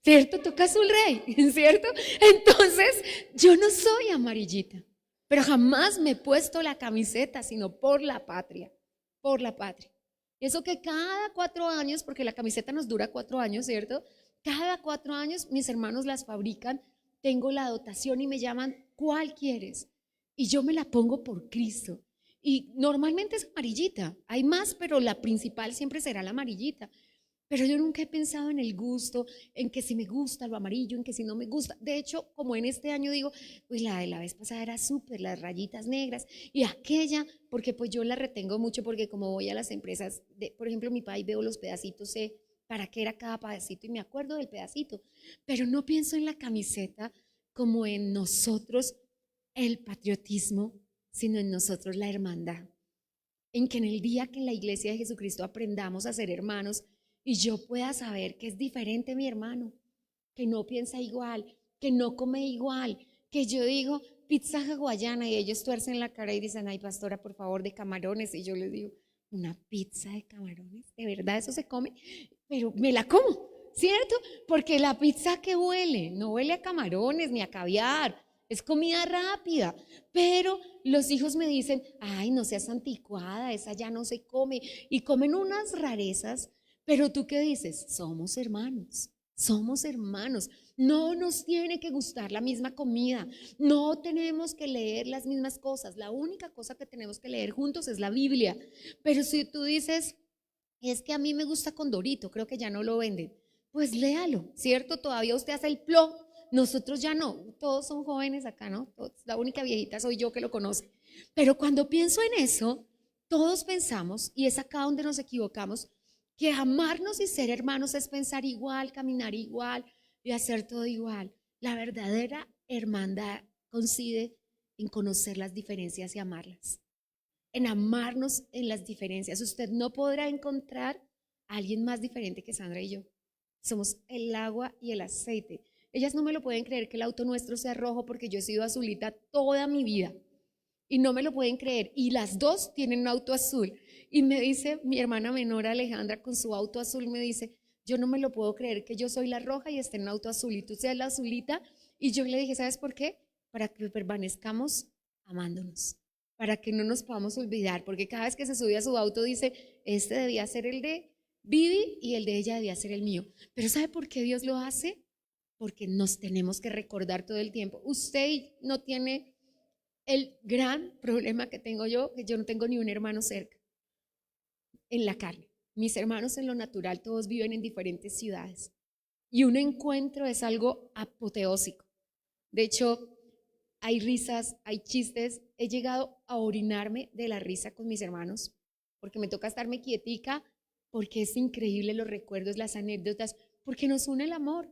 ¿cierto? Toca azul rey, ¿cierto? Entonces, yo no soy amarillita, pero jamás me he puesto la camiseta, sino por la patria, por la patria. Eso que cada 4 años, porque la camiseta nos dura 4 años, ¿cierto? Cada 4 años mis hermanos las fabrican, tengo la dotación y me llaman, ¿cuál quieres? Y yo me la pongo por Cristo. Y normalmente es amarillita, hay más, pero la principal siempre será la amarillita. Pero yo nunca he pensado en el gusto, en que si me gusta lo amarillo, en que si no me gusta. De hecho, como en este año digo, pues la de la vez pasada era súper, las rayitas negras, y aquella, porque pues yo la retengo mucho, porque como voy a las empresas, por ejemplo, mi país veo los pedacitos, sé para qué era cada pedacito y me acuerdo del pedacito, pero no pienso en la camiseta como en nosotros el patriotismo, sino en nosotros la hermandad. En que en el día que en la iglesia de Jesucristo aprendamos a ser hermanos, y yo pueda saber que es diferente mi hermano, que no piensa igual, que no come igual, que yo digo pizza hawaiana y ellos tuercen la cara y dicen, ay pastora, por favor, de camarones, y yo les digo, una pizza de camarones, ¿de verdad eso se come? Pero me la como, ¿cierto? Porque la pizza que huele, no huele a camarones ni a caviar, es comida rápida, pero los hijos me dicen, ay, no seas anticuada, esa ya no se come, y comen unas rarezas. Pero tú qué dices, somos hermanos, somos hermanos, no nos tiene que gustar la misma comida, no tenemos que leer las mismas cosas, la única cosa que tenemos que leer juntos es la Biblia. Pero si tú dices, es que a mí me gusta con Dorito, creo que ya no lo venden, pues léalo, ¿cierto? Todavía usted hace el plot, nosotros ya no, todos son jóvenes acá, ¿no? La única viejita soy yo que lo conoce. Pero cuando pienso en eso, todos pensamos, y es acá donde nos equivocamos, que amarnos y ser hermanos es pensar igual, caminar igual y hacer todo igual. La verdadera hermandad consiste en conocer las diferencias y amarlas, en amarnos en las diferencias. Usted no podrá encontrar a alguien más diferente que Sandra y yo. Somos el agua y el aceite. Ellas no me lo pueden creer que el auto nuestro sea rojo porque yo he sido azulita toda mi vida. Y no me lo pueden creer. Y las dos tienen un auto azul. Y me dice mi hermana menor Alejandra con su auto azul, me dice, yo no me lo puedo creer que yo soy la roja y esté en un auto azul y tú seas la azulita. Y yo le dije, ¿sabes por qué? Para que permanezcamos amándonos, para que no nos podamos olvidar, porque cada vez que se sube a su auto dice, este debía ser el de Vivi y el de ella debía ser el mío. Pero ¿sabe por qué Dios lo hace? Porque nos tenemos que recordar todo el tiempo. Usted no tiene el gran problema que tengo yo, que yo no tengo ni un hermano cerca en la carne. Mis hermanos en lo natural todos viven en diferentes ciudades y un encuentro es algo apoteósico. De hecho, hay risas, hay chistes. He llegado a orinarme de la risa con mis hermanos porque me toca estarme quietica, porque es increíble los recuerdos, las anécdotas, porque nos une el amor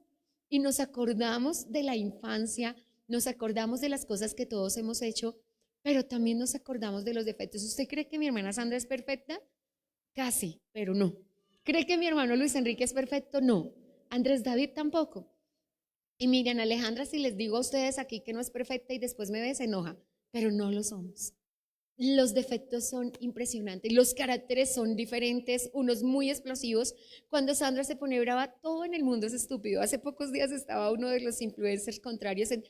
y nos acordamos de la infancia, nos acordamos de las cosas que todos hemos hecho, pero también nos acordamos de los defectos. ¿Usted cree que mi hermana Sandra es perfecta? Casi, pero no. ¿Cree que mi hermano Luis Enrique es perfecto? No. Andrés David tampoco. Y miren, Alejandra, si les digo a ustedes aquí que no es perfecta y después me ve, se enoja, pero no lo somos. Los defectos son impresionantes, los caracteres son diferentes, unos muy explosivos. Cuando Sandra se pone brava, todo en el mundo es estúpido. Hace pocos días estaba uno de los influencers contrarios en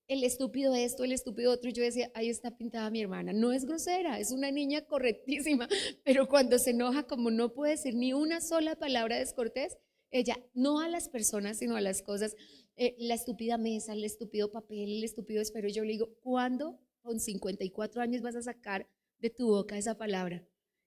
el estúpido esto, el estúpido otro, y yo decía, ahí está pintada mi hermana, no es grosera, es una niña correctísima, pero cuando se enoja, como no puede decir ni una sola palabra descortés, ella, no a las personas, sino a las cosas, la estúpida mesa, el estúpido papel, el estúpido espero, yo le digo, ¿cuándo con 54 años vas a sacar de tu boca esa palabra?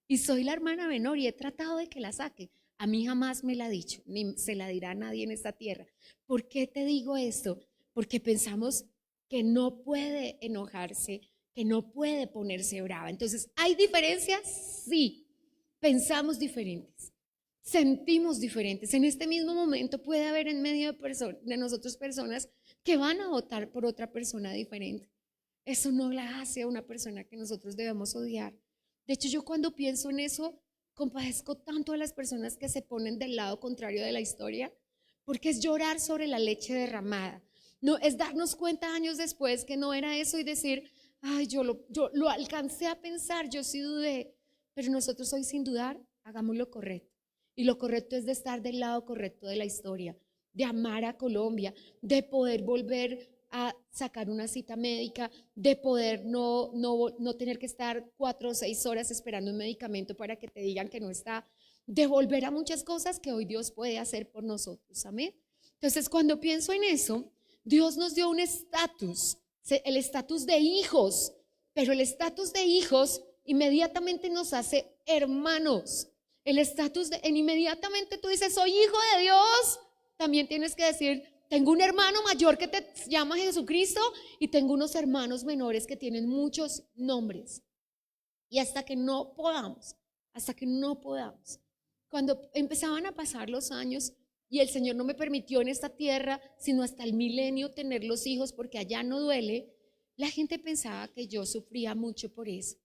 Y soy la hermana menor y he tratado de que la saque. A mí jamás me la ha dicho, ni se la dirá a nadie en esta tierra. ¿Por qué te digo esto? Porque pensamos que no puede enojarse, que no puede ponerse brava. Entonces, ¿hay diferencias? Sí. Pensamos diferentes, sentimos diferentes. En este mismo momento puede haber en medio de nosotros personas que van a votar por otra persona diferente. Eso no la hace a una persona que nosotros debemos odiar. De hecho, yo cuando pienso en eso, compadezco tanto a las personas que se ponen del lado contrario de la historia, porque es llorar sobre la leche derramada. No, es darnos cuenta años después que no era eso y decir, ay, yo lo alcancé a pensar, yo sí dudé, pero nosotros hoy sin dudar, hagamos lo correcto. Y lo correcto es de estar del lado correcto de la historia, de amar a Colombia, de poder volver a sacar una cita médica, de poder no tener que estar 4 o 6 horas esperando un medicamento para que te digan que no está, de volver a muchas cosas que hoy Dios puede hacer por nosotros. Amén. Entonces, cuando pienso en eso, Dios nos dio un estatus, el estatus de hijos, pero el estatus de hijos inmediatamente nos hace hermanos. El estatus de, inmediatamente tú dices, soy hijo de Dios, también tienes que decir, tengo un hermano mayor que te llama Jesucristo y tengo unos hermanos menores que tienen muchos nombres. Y hasta que no podamos, cuando empezaban a pasar los años y el Señor no me permitió en esta tierra, sino hasta el milenio tener los hijos porque allá no duele, la gente pensaba que yo sufría mucho por eso.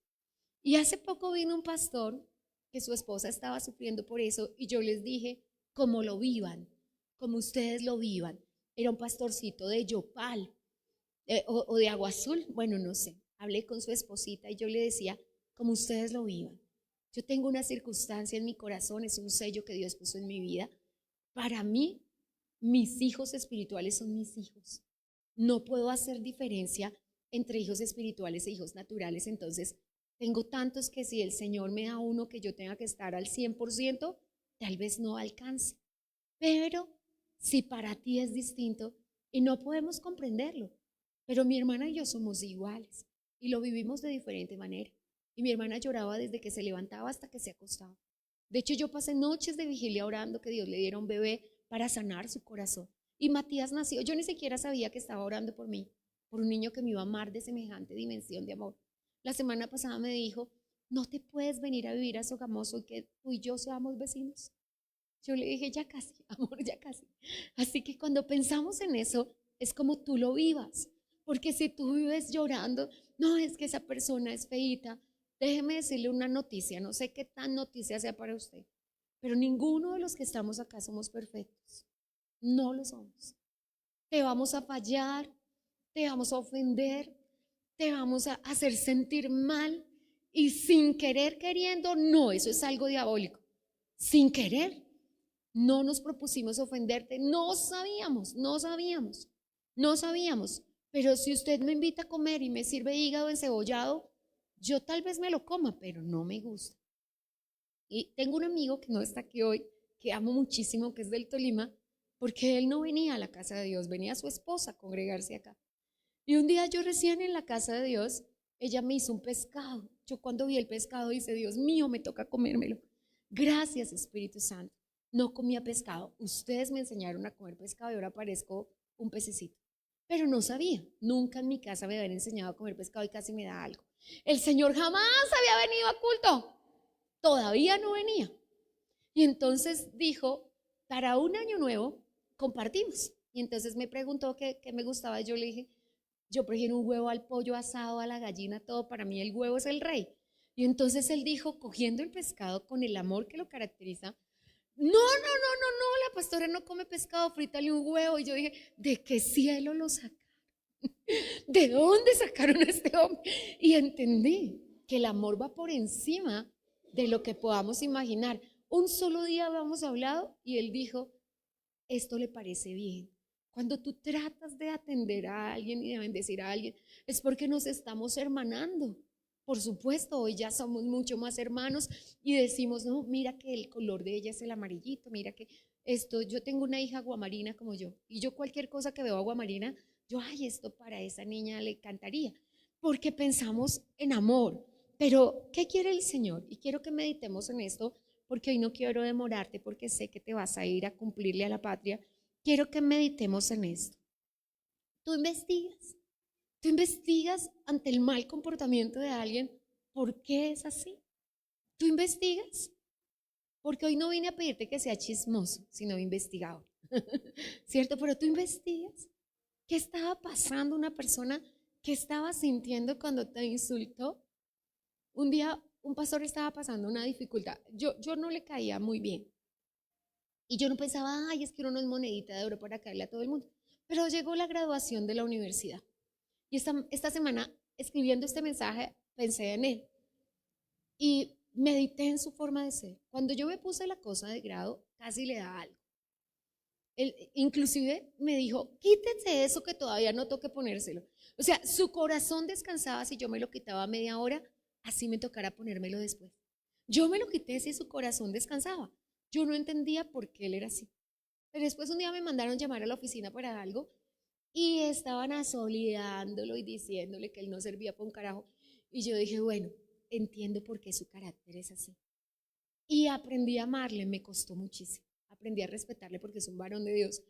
Y hace poco vino un pastor que su esposa estaba sufriendo por eso y yo les dije, como lo vivan, como ustedes lo vivan. Era un pastorcito de Yopal o de Agua Azul, bueno, no sé. Hablé con su esposita y yo le decía, como ustedes lo vivan. Yo tengo una circunstancia en mi corazón, es un sello que Dios puso en mi vida. Para mí, mis hijos espirituales son mis hijos. No puedo hacer diferencia entre hijos espirituales e hijos naturales. Entonces, tengo tantos que si el Señor me da uno que yo tenga que estar al 100%, tal vez no alcance. Pero si para ti es distinto y no podemos comprenderlo, pero mi hermana y yo somos iguales y lo vivimos de diferente manera. Y mi hermana lloraba desde que se levantaba hasta que se acostaba. De hecho, yo pasé noches de vigilia orando que Dios le diera un bebé para sanar su corazón. Y Matías nació, yo ni siquiera sabía que estaba orando por mí, por un niño que me iba a amar de semejante dimensión de amor. La semana pasada me dijo, no te puedes venir a vivir a Sogamoso y que tú y yo seamos vecinos. Yo le dije, ya casi, amor, ya casi. Así que cuando pensamos en eso, es como tú lo vivas. Porque si tú vives llorando, no, es que esa persona es feíta. Déjeme decirle una noticia, no sé qué tan noticia sea para usted, pero ninguno de los que estamos acá somos perfectos. No lo somos. Te vamos a fallar, te vamos a ofender, te vamos a hacer sentir mal y sin querer queriendo, no, eso es algo diabólico. Sin querer, no nos propusimos ofenderte, no sabíamos. Pero si usted me invita a comer y me sirve hígado encebollado, yo tal vez me lo coma, pero no me gusta. Y tengo un amigo que no está aquí hoy, que amo muchísimo, que es del Tolima, porque él no venía a la casa de Dios, venía su esposa a congregarse acá. Y un día yo recién en la casa de Dios, ella me hizo un pescado. Yo cuando vi el pescado dice, Dios mío, me toca comérmelo. Gracias, Espíritu Santo. No comía pescado. Ustedes me enseñaron a comer pescado y ahora parezco un pececito. Pero no sabía. Nunca en mi casa me habían enseñado a comer pescado y casi me da algo. El Señor jamás había venido a culto. Todavía no venía. Y entonces dijo, para un año nuevo compartimos. Y entonces me preguntó qué me gustaba. Yo le dije, yo prefiero un huevo al pollo asado, a la gallina, todo. Para mí el huevo es el rey. Y entonces él dijo, cogiendo el pescado con el amor que lo caracteriza, no, la pastora no come pescado, frítale un huevo. Y yo dije, ¿de qué cielo lo sacaron? ¿De dónde sacaron a este hombre? Y entendí que el amor va por encima de lo que podamos imaginar. Un solo día habíamos hablado y él dijo, esto le parece bien. Cuando tú tratas de atender a alguien y de bendecir a alguien, es porque nos estamos hermanando. Por supuesto, hoy ya somos mucho más hermanos y decimos, no, mira que el color de ella es el amarillito, mira que esto, yo tengo una hija aguamarina como yo, y yo cualquier cosa que veo aguamarina, yo, ay, esto para esa niña le encantaría, porque pensamos en amor. Pero, ¿qué quiere el Señor? Y quiero que meditemos en esto, porque hoy no quiero demorarte, porque sé que te vas a ir a cumplirle a la patria. Quiero que meditemos en esto. Tú investigas, Tú investigas ante el mal comportamiento de alguien, ¿por qué es así? Tú investigas, porque hoy no vine a pedirte que sea chismoso, sino investigador, ¿cierto? Pero tú investigas. ¿Qué estaba pasando una persona? ¿Qué estaba sintiendo cuando te insultó? Un día un pastor estaba pasando una dificultad. Yo no le caía muy bien. Y yo no pensaba, ay, es que uno no es monedita de oro para caerle a todo el mundo. Pero llegó la graduación de la universidad. Y esta semana, escribiendo este mensaje, pensé en él. Y medité en su forma de ser. Cuando yo me puse la cosa de grado, casi le da algo. Él inclusive me dijo, quítese eso que todavía no toque ponérselo. O sea, su corazón descansaba si yo me lo quitaba a media hora, así me tocara ponérmelo después. Yo me lo quité si su corazón descansaba. Yo no entendía por qué él era así. Pero después un día me mandaron llamar a la oficina para algo y estaban asolidándolo y diciéndole que él no servía para un carajo. Y yo dije, bueno, entiendo por qué su carácter es así. Y aprendí a amarle, me costó muchísimo. Aprendí a respetarle porque es un varón de Dios.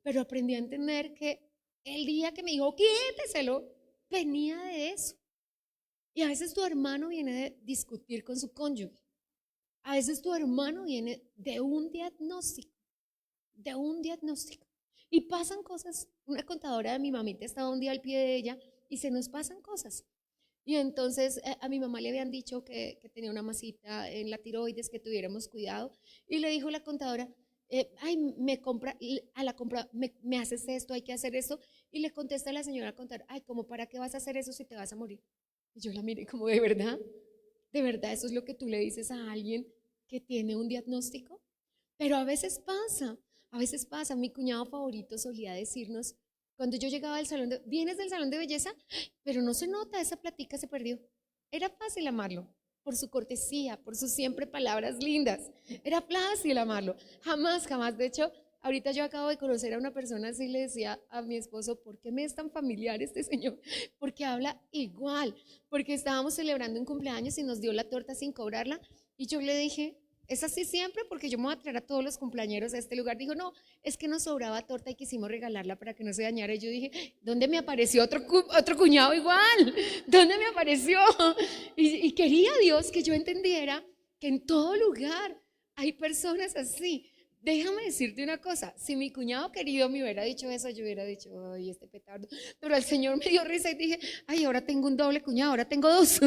Pero aprendí a entender que el día que me dijo, quíteselo, venía de eso. Y a veces tu hermano viene de discutir con su cónyuge. A veces tu hermano viene de un diagnóstico. Y pasan cosas. Una contadora de mi mamita estaba un día al pie de ella y se nos pasan cosas. Y entonces a mi mamá le habían dicho que tenía una masita en la tiroides, que tuviéramos cuidado. Y le dijo la contadora, ay, me haces esto, hay que hacer esto. Y le contesta a la señora contadora, ay, ¿cómo para qué vas a hacer eso si te vas a morir? Y yo la miré como, ¿de verdad? ¿De verdad eso es lo que tú le dices a alguien que tiene un diagnóstico? Pero a veces pasa. Mi cuñado favorito solía decirnos, cuando yo llegaba al salón ¿vienes del salón de belleza? Pero no se nota, esa platica se perdió. Era fácil amarlo, por su cortesía, por sus siempre palabras lindas. Era fácil amarlo. Jamás. De hecho, ahorita yo acabo de conocer a una persona así, le decía a mi esposo, ¿por qué me es tan familiar este señor? Porque habla igual, porque estábamos celebrando un cumpleaños y nos dio la torta sin cobrarla. Y yo le dije, ¿es así siempre? Porque yo me voy a traer a todos los cumpleañeros a este lugar. Dijo, no, es que nos sobraba torta y quisimos regalarla para que no se dañara. Y yo dije, ¿dónde me apareció otro cuñado igual? ¿Dónde me apareció? Y quería Dios que yo entendiera que en todo lugar hay personas así. Déjame decirte una cosa, si mi cuñado querido me hubiera dicho eso, yo hubiera dicho, ay, este petardo. Pero el Señor me dio risa y dije, ay, ahora tengo un doble cuñado, ahora tengo dos.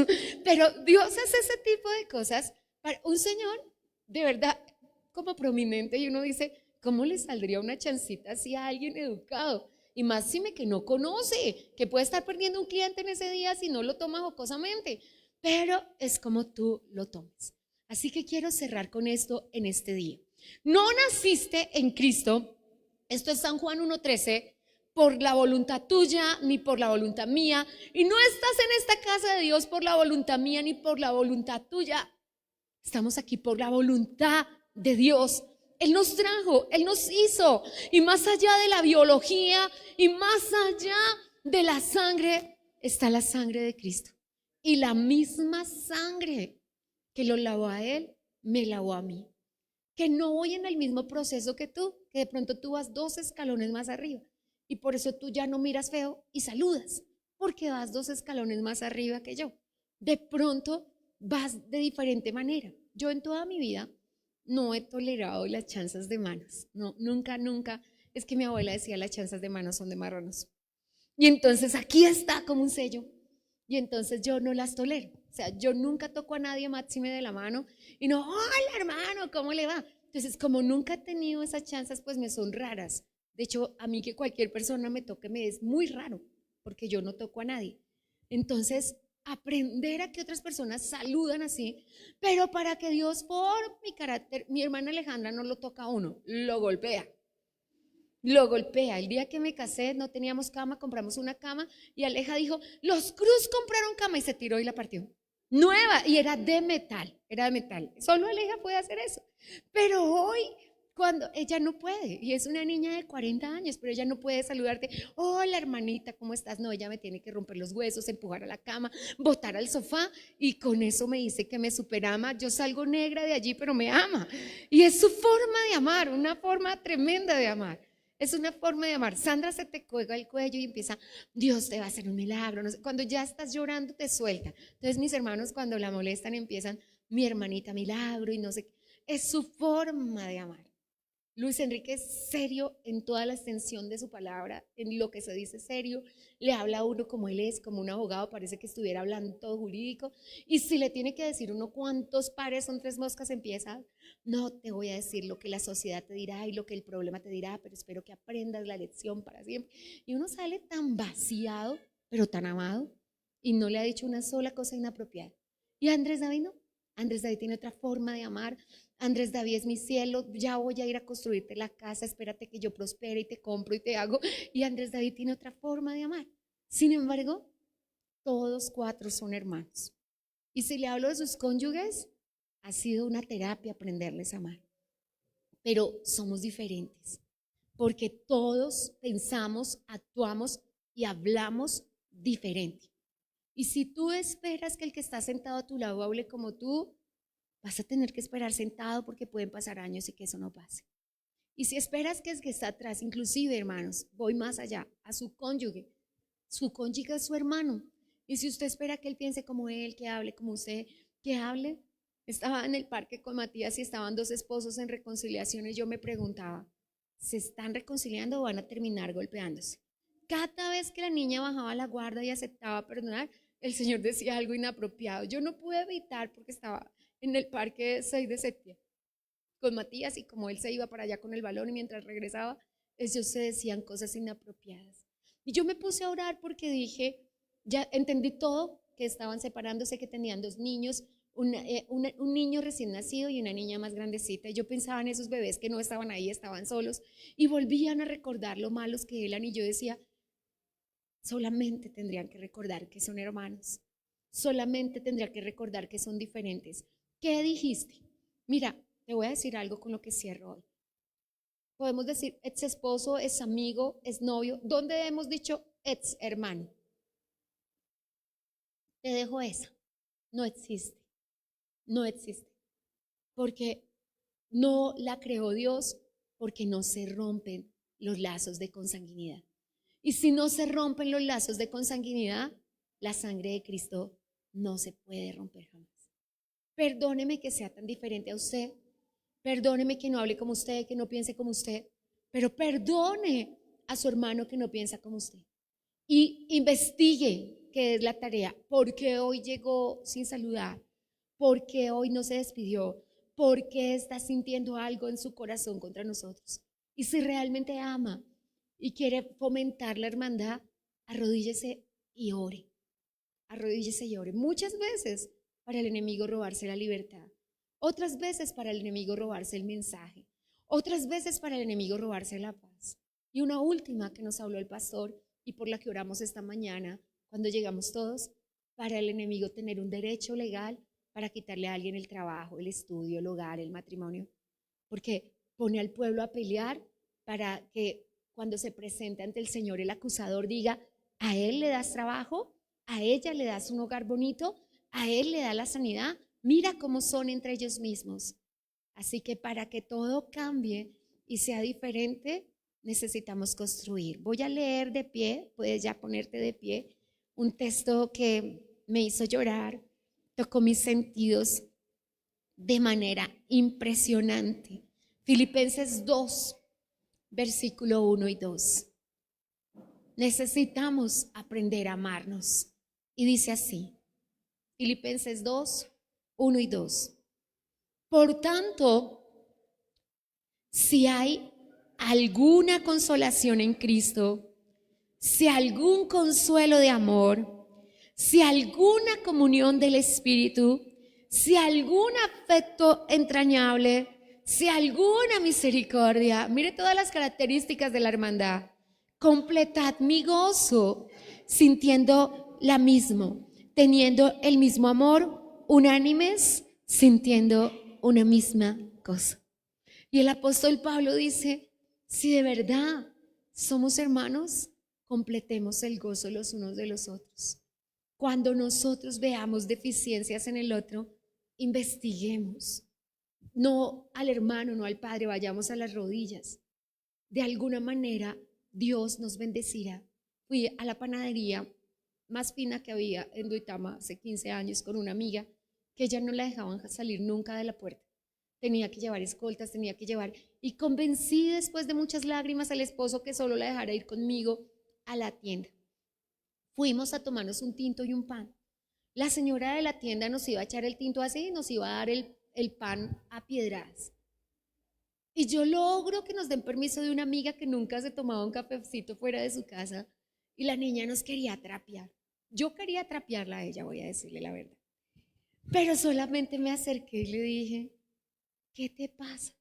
Pero Dios hace ese tipo de cosas para un Señor de verdad como prominente, y uno dice, ¿cómo le saldría una chancita así a alguien educado? Y más si que no conoce, que puede estar perdiendo un cliente en ese día si no lo toma jocosamente, pero es como tú lo tomas. Así que quiero cerrar con esto en este día. No naciste en Cristo, esto es San Juan 1:13, por la voluntad tuya ni por la voluntad mía, y no estás en esta casa de Dios por la voluntad mía ni por la voluntad tuya. Estamos aquí por la voluntad de Dios. Él nos trajo, Él nos hizo. Y más allá de la biología y más allá de la sangre, está la sangre de Cristo. Y la misma sangre que lo lavó a Él, me lavó a mí. Que no voy en el mismo proceso que tú, que de pronto tú vas 2 escalones más arriba. Y por eso tú ya no miras feo y saludas, porque vas 2 escalones más arriba que yo. De pronto vas de diferente manera. Yo en toda mi vida no he tolerado las chanzas de manos. No, nunca. Es que mi abuela decía, las chanzas de manos son de marranos. Y entonces aquí está como un sello. Y entonces yo no las tolero. O sea, yo nunca toco a nadie máxime de la mano y no, hola hermano, ¿cómo le va? Entonces, como nunca he tenido esas chanzas, pues me son raras. De hecho, a mí que cualquier persona me toque me es muy raro, porque yo no toco a nadie. Entonces, aprender a que otras personas saludan así, pero para que Dios, por mi carácter, mi hermana Alejandra no lo toca a uno, lo golpea. El día que me casé no teníamos cama, compramos una cama y Aleja dijo, los Cruz compraron cama, y se tiró y la partió. Nueva, y era de metal. Solo Aleja puede hacer eso. Pero hoy, cuando ella no puede, y es una niña de 40 años, pero ella no puede saludarte, hola hermanita, ¿cómo estás? No, ella me tiene que romper los huesos, empujar a la cama, botar al sofá, y con eso me dice que me superama. Yo salgo negra de allí, pero me ama. Y es su forma de amar, una forma tremenda de amar. Es una forma de amar. Sandra se te cuelga el cuello y empieza, Dios te va a hacer un milagro. No sé, cuando ya estás llorando, te suelta. Entonces mis hermanos cuando la molestan empiezan, mi hermanita milagro y no sé qué. Es su forma de amar. Luis Enrique es serio en toda la extensión de su palabra, en lo que se dice serio, le habla a uno como él es, como un abogado, parece que estuviera hablando todo jurídico, y si le tiene que decir uno cuántos pares son tres moscas, empieza, no te voy a decir lo que la sociedad te dirá y lo que el problema te dirá, pero espero que aprendas la lección para siempre. Y uno sale tan vaciado, pero tan amado, y no le ha dicho una sola cosa inapropiada. Y Andrés David no, Andrés David tiene otra forma de amar. Andrés David es mi cielo, ya voy a ir a construirte la casa, espérate que yo prospere y te compro y te hago. Y Andrés David tiene otra forma de amar. Sin embargo, todos cuatro son hermanos. Y si le hablo de sus cónyuges, ha sido una terapia aprenderles a amar. Pero somos diferentes, porque todos pensamos, actuamos y hablamos diferente. Y si tú esperas que el que está sentado a tu lado hable como tú, vas a tener que esperar sentado porque pueden pasar años y que eso no pase. Y si esperas que el que está atrás, inclusive hermanos, voy más allá, a su cónyuge es su hermano. Y si usted espera que él piense como él, que hable como usted, que hable. Estaba en el parque con Matías y estaban dos esposos en reconciliación y yo me preguntaba, ¿se están reconciliando o van a terminar golpeándose? Cada vez que la niña bajaba la guardia y aceptaba perdonar, el Señor decía algo inapropiado. Yo no pude evitar porque estaba en el parque 6 de septiembre con Matías y como él se iba para allá con el balón y mientras regresaba, ellos se decían cosas inapropiadas. Y yo me puse a orar porque dije, ya entendí todo, que estaban separándose, que tenían dos niños, un niño recién nacido y una niña más grandecita. Y yo pensaba en esos bebés que no estaban ahí, estaban solos y volvían a recordar lo malos que eran y yo decía, solamente tendrían que recordar que son hermanos, solamente tendría que recordar que son diferentes. ¿Qué dijiste? Mira, te voy a decir algo con lo que cierro hoy. Podemos decir ex esposo, ex amigo, ex novio. ¿Dónde hemos dicho ex hermano? Te dejo esa. No existe. No existe. Porque no la creó Dios, porque no se rompen los lazos de consanguinidad. Y si no se rompen los lazos de consanguinidad, la sangre de Cristo no se puede romper jamás. Perdóneme que sea tan diferente a usted. Perdóneme que no hable como usted, que no piense como usted. Pero perdone a su hermano que no piensa como usted. Y investigue qué es la tarea. ¿Por qué hoy llegó sin saludar? ¿Por qué hoy no se despidió? ¿Por qué está sintiendo algo en su corazón contra nosotros? Y si realmente ama y quiere fomentar la hermandad, arrodíllese y ore. Arrodíllese y ore. Muchas veces para el enemigo robarse la libertad. Otras veces para el enemigo robarse el mensaje. Otras veces para el enemigo robarse la paz. Y una última que nos habló el pastor y por la que oramos esta mañana cuando llegamos todos, para el enemigo tener un derecho legal para quitarle a alguien el trabajo, el estudio, el hogar, el matrimonio. Porque pone al pueblo a pelear para que cuando se presente ante el Señor el acusador diga, a él le das trabajo, a ella le das un hogar bonito, a él le da la sanidad. Mira cómo son entre ellos mismos. Así que para que todo cambie y sea diferente, necesitamos construir. Voy a leer de pie, puedes ya ponerte de pie, un texto que me hizo llorar, tocó mis sentidos de manera impresionante. Filipenses 2, versículo 1 y 2. Necesitamos aprender a amarnos. Y dice así, Filipenses 2, 1 y 2. Por tanto, si hay alguna consolación en Cristo, si algún consuelo de amor, si alguna comunión del Espíritu, si algún afecto entrañable, si alguna misericordia, mire todas las características de la hermandad, completad mi gozo, sintiendo la misma, teniendo el mismo amor, unánimes, sintiendo una misma cosa. Y el apóstol Pablo dice, si de verdad somos hermanos, completemos el gozo los unos de los otros. Cuando nosotros veamos deficiencias en el otro, investiguemos. No al hermano, no al padre, vayamos a las rodillas. de alguna manera Dios nos bendecirá. Fui a la panadería más fina que había en Duitama hace 15 años con una amiga que ella no la dejaban salir nunca de la puerta. Tenía que llevar escoltas, y convencí después de muchas lágrimas al esposo que solo la dejara ir conmigo a la tienda. Fuimos a tomarnos un tinto y un pan. La señora de la tienda nos iba a echar el tinto así y nos iba a dar el pan a piedradas. Y yo logro que nos den permiso de una amiga que nunca se tomaba un cafecito fuera de su casa, y la niña nos quería trapear. Yo quería trapearla a ella, voy a decirle la verdad. Pero solamente me acerqué y le dije, ¿qué te pasa?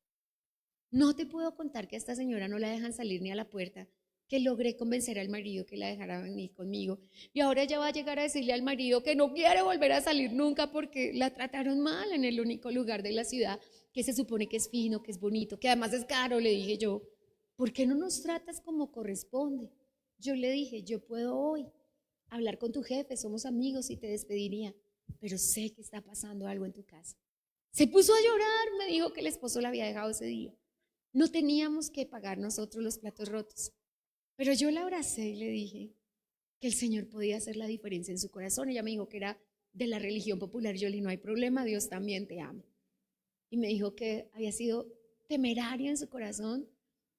No te puedo contar que a esta señora no la dejan salir ni a la puerta, que logré convencer al marido que la dejara venir conmigo, y ahora ella va a llegar a decirle al marido que no quiere volver a salir nunca porque la trataron mal en el único lugar de la ciudad que se supone que es fino, que es bonito, que además es caro. Le dije yo, ¿por qué no nos tratas como corresponde? Yo le dije, yo puedo hoy hablar con tu jefe, somos amigos y te despediría, pero sé que está pasando algo en tu casa. Se puso a llorar, me dijo que el esposo la había dejado ese día. No teníamos que pagar nosotros los platos rotos, pero yo la abracé y le dije que el Señor podía hacer la diferencia en su corazón. Ella me dijo que era de la religión popular. Yo le dije, no hay problema, Dios también te ama. Y me dijo que había sido temeraria en su corazón,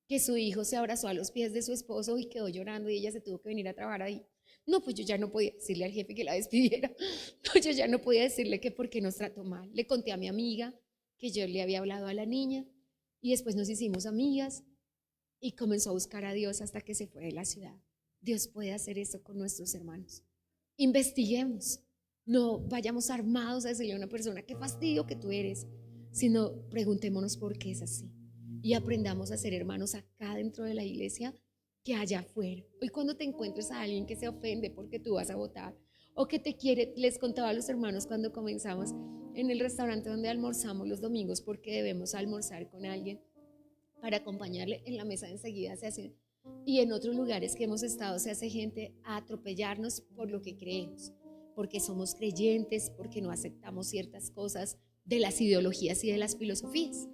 que su hijo se abrazó a los pies de su esposo y quedó llorando y ella se tuvo que venir a trabajar ahí. No, pues yo ya no podía decirle al jefe que la despidiera. No, yo ya no podía decirle que por qué nos trató mal. Le conté a mi amiga que yo le había hablado a la niña y después nos hicimos amigas y comenzó a buscar a Dios hasta que se fue de la ciudad. Dios puede hacer eso con nuestros hermanos. Investiguemos. No vayamos armados a decirle a una persona, qué fastidio que tú eres, sino preguntémonos por qué es así y aprendamos a ser hermanos acá dentro de la iglesia que allá afuera. Hoy cuando te encuentres a alguien que se ofende porque tú vas a votar o que te quiere, les contaba a los hermanos cuando comenzamos en el restaurante donde almorzamos los domingos, porque debemos almorzar con alguien para acompañarle en la mesa enseguida se hace, y en otros lugares que hemos estado se hace gente a atropellarnos por lo que creemos, porque somos creyentes, porque no aceptamos ciertas cosas de las ideologías y de las filosofías.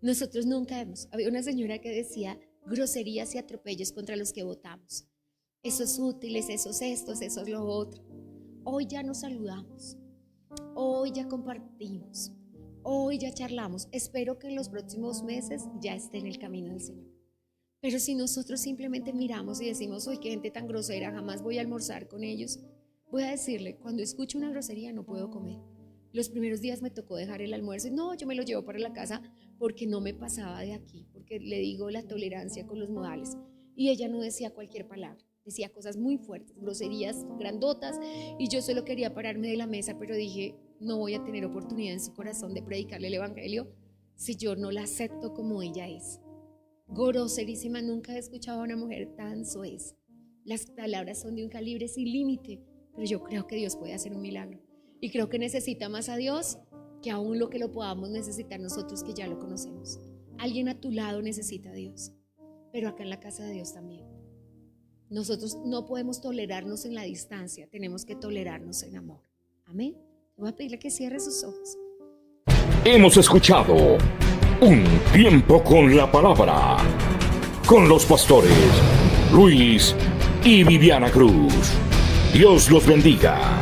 Nosotros nunca había una señora que decía groserías y atropellos contra los que votamos. Esos útiles, esos estos, esos lo otro. Hoy ya nos saludamos, hoy ya compartimos, hoy ya charlamos. Espero que en los próximos meses ya esté en el camino del Señor. Pero si nosotros simplemente miramos y decimos, hoy qué gente tan grosera, jamás voy a almorzar con ellos, voy a decirle, cuando escucho una grosería no puedo comer. Los primeros días me tocó dejar el almuerzo y no, yo me lo llevo para la casa porque no me pasaba de aquí, porque le digo la tolerancia con los modales. Y ella no decía cualquier palabra, decía cosas muy fuertes, groserías grandotas, y yo solo quería pararme de la mesa, pero dije, no voy a tener oportunidad en su corazón de predicarle el evangelio si yo no la acepto como ella es. Groserísima, nunca he escuchado a una mujer tan soez. Las palabras son de un calibre sin límite, pero yo creo que Dios puede hacer un milagro. Y creo que necesita más a Dios que aún lo que lo podamos necesitar nosotros que ya lo conocemos. Alguien a tu lado necesita a Dios, pero acá en la casa de Dios también. Nosotros no podemos tolerarnos en la distancia, tenemos que tolerarnos en amor. Amén. Voy a pedirle que cierre sus ojos. Hemos escuchado Un Tiempo con la Palabra, con los pastores Luis y Viviana Cruz. Dios los bendiga.